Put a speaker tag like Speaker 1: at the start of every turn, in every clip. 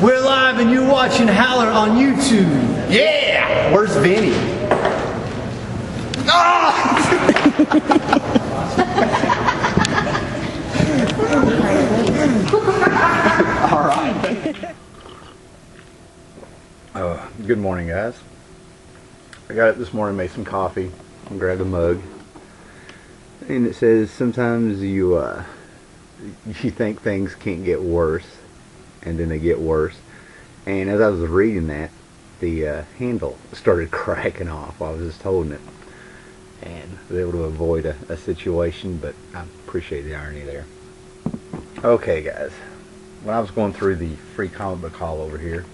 Speaker 1: We're live and you're watching Howler on YouTube.
Speaker 2: Yeah! Where's Vinny? All right.
Speaker 3: Good morning, guys. I got up this morning, made some coffee, and grabbed a mug, and it says sometimes you think things can't get worse, and then they get worse. And as I was reading that, the handle started cracking off while I was just holding it, and I was able to avoid a situation, but I appreciate the irony there. Okay, guys, when I was going through the free comic book haul over here,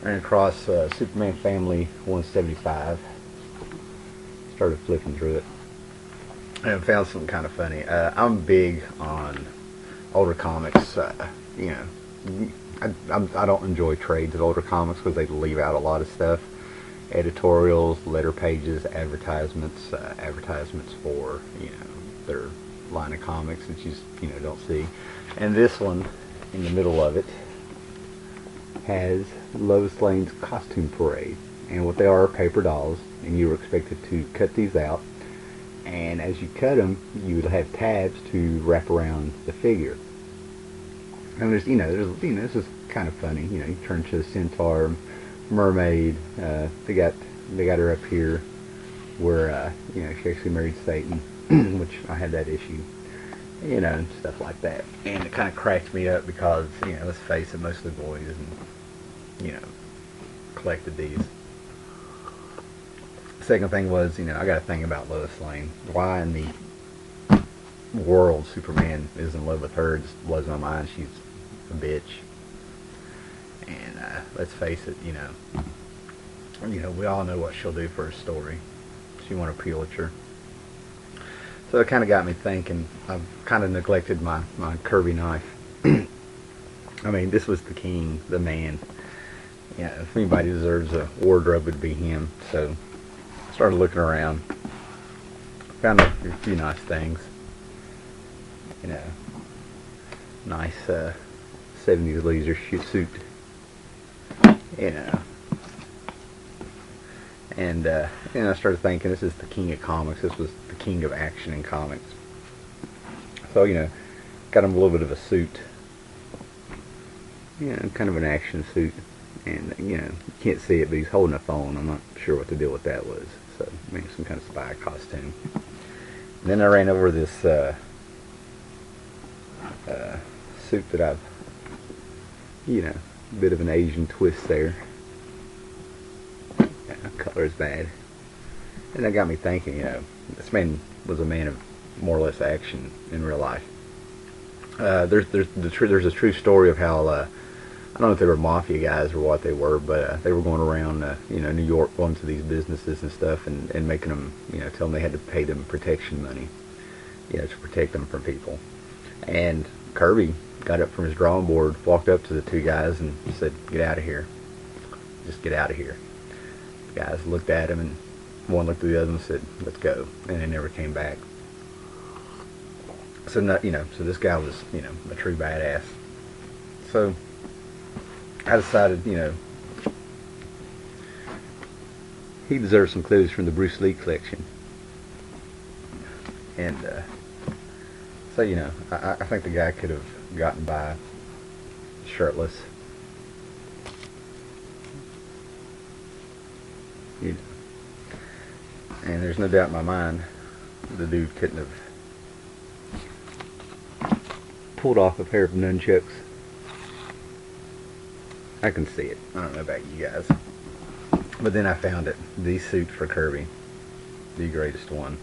Speaker 3: I ran across Superman Family 175. Started flipping through it and found something kind of funny. I'm big on older comics. You know, I don't enjoy trades of older comics because they leave out a lot of stuff. Editorials, letter pages, advertisements for, you know, their line of comics that you just, don't see. And this one, in the middle of it, has Lois Lane's costume parade, and what they are paper dolls, and you were expected to cut these out, and as you cut them you would have tabs to wrap around the figure. And there's this is kind of funny, you turn to the centaur, mermaid, they got her up here where she actually married Satan, which I had that issue, and stuff like that. And it kind of cracked me up because, let's face it, most of the boys collected these. Second thing was, I got a thing about Lois Lane. Why in the world Superman is in love with her just blows my mind. She's a bitch. And let's face it, we all know what she'll do for a story. She won a Pulitzer. So it kind of got me thinking. I've kind of neglected my Kirby knife. I mean, this was the king, the man. If anybody deserves a wardrobe, it would be him. So I started looking around. Found a few nice things. Nice 70s leisure suit. And I started thinking, this is the king of comics. This was the king of action in comics. So, got him a little bit of a suit. Kind of an action suit. And, you can't see it, but he's holding a phone. I'm not sure what the deal with that was. So, maybe some kind of spy costume. And then I ran over this suit that I've, a bit of an Asian twist there. Color is bad. And that got me thinking, this man was a man of more or less action in real life. There's a true story of how, I don't know if they were mafia guys or what they were, but they were going around, New York, going to these businesses and stuff, and making them, tell them they had to pay them protection money, to protect them from people. And Kirby got up from his drawing board, walked up to the two guys, and said, "Get out of here. Just get out of here." The guys looked at him, and one looked at the other and said, "Let's go," and they never came back. So, so this guy was, a true badass. So I decided, he deserves some clues from the Bruce Lee collection. And so, I think the guy could have gotten by shirtless. And there's no doubt in my mind the dude couldn't have pulled off a pair of nunchucks. I can see it. I don't know about you guys. But then I found it. The suit for Kirby. The greatest one.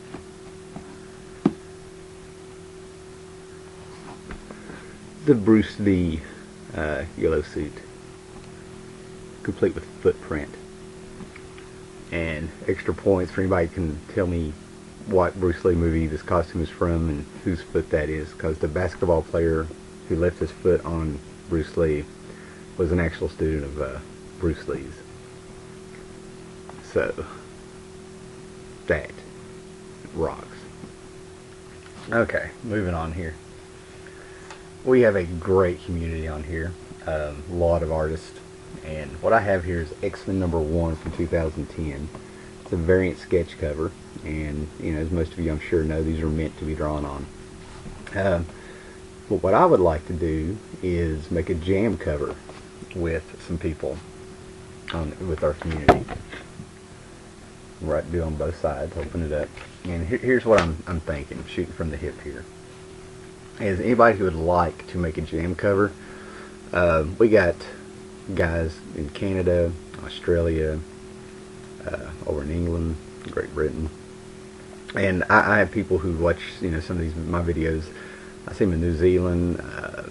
Speaker 3: The Bruce Lee yellow suit. Complete with footprint. And extra points for anybody who can tell me what Bruce Lee movie this costume is from and whose foot that is, because the basketball player who left his foot on Bruce Lee was an actual student of Bruce Lee's. So that rocks. Okay, moving on here. We have a great community on here. A lot of artists. And what I have here is X-Men #1 from 2010. It's a variant sketch cover, and as most of you I'm sure know, these are meant to be drawn on. But what I would like to do is make a jam cover with some people with our community. Right, do on both sides, open it up, and here's what I'm thinking, shooting from the hip here. Is anybody who would like to make a jam cover? We got guys in Canada, Australia, over in England, Great Britain, and I have people who watch some of these my videos. I see them in New Zealand,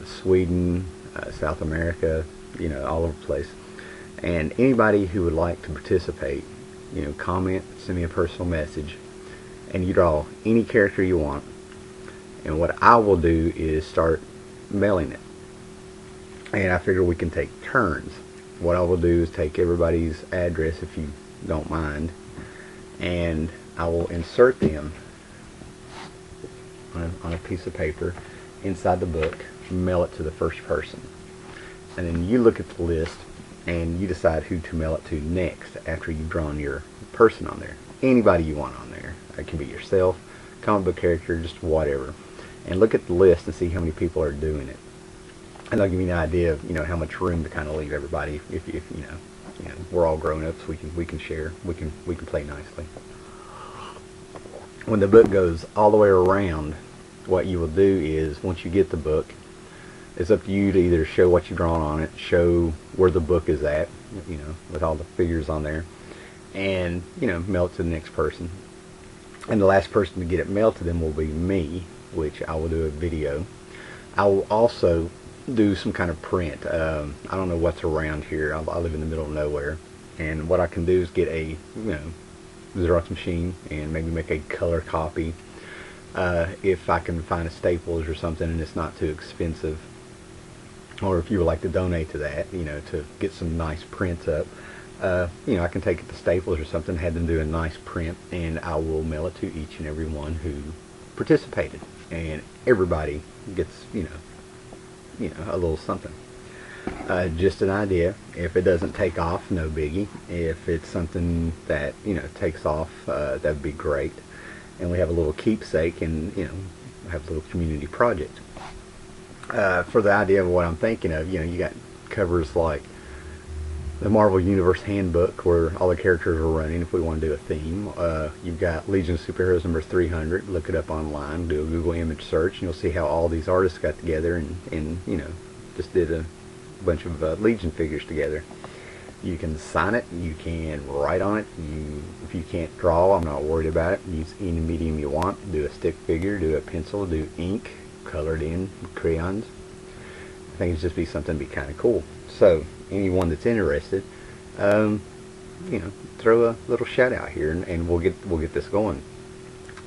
Speaker 3: Sweden, South America, all over the place. And anybody who would like to participate, comment, send me a personal message, and you draw any character you want. And what I will do is start mailing it. And I figure we can take turns. What I will do is take everybody's address, if you don't mind, and I will insert them on a piece of paper inside the book, mail it to the first person. And then you look at the list and you decide who to mail it to next after you've drawn your person on there. Anybody you want on there. It can be yourself, comic book character, just whatever. And look at the list and see how many people are doing it. And that'll give you an idea of how much room to kind of leave everybody. If we're all grown ups, we can share, we can play nicely. When the book goes all the way around, what you will do is, once you get the book, it's up to you to either show what you've drawn on it, show where the book is at, with all the figures on there, and mail it to the next person. And the last person to get it mailed to them will be me, which I will do a video. I will also do some kind of print. I don't know what's around here. I live in the middle of nowhere, and what I can do is get a Xerox machine and maybe make a color copy. If I can find a Staples or something and it's not too expensive, or if you would like to donate to that, to get some nice prints up, I can take it to Staples or something, have them do a nice print, and I will mail it to each and every one who participated, and everybody gets a little something. Just an idea. If it doesn't take off, no biggie. If it's something that takes off, that'd be great. And we have a little keepsake, and have a little community project. For the idea of what I'm thinking of, you got covers like the Marvel Universe Handbook, where all the characters are running if we want to do a theme. You've got Legion of Superheroes number 300. Look it up online, do a Google image search, and you'll see how all these artists got together and just did a bunch of Legion figures together. You can sign it, you can write on it. If you can't draw, I'm not worried about it. Use any medium you want. Do a stick figure, do a pencil, do ink, colored in crayons. I think it'd just be something to be kind of cool. So anyone that's interested, throw a little shout out here, and we'll get this going.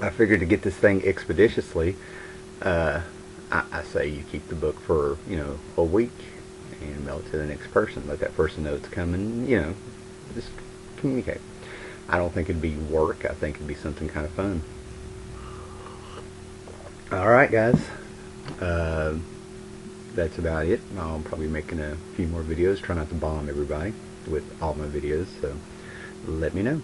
Speaker 3: I figured to get this thing expeditiously, I say you keep the book for a week and mail it to the next person. Let that person know it's coming. Just communicate. I don't think it'd be work. I think it'd be something kind of fun. All right, guys. That's about it. I'll probably be making a few more videos. Try not to bomb everybody with all my videos. So let me know.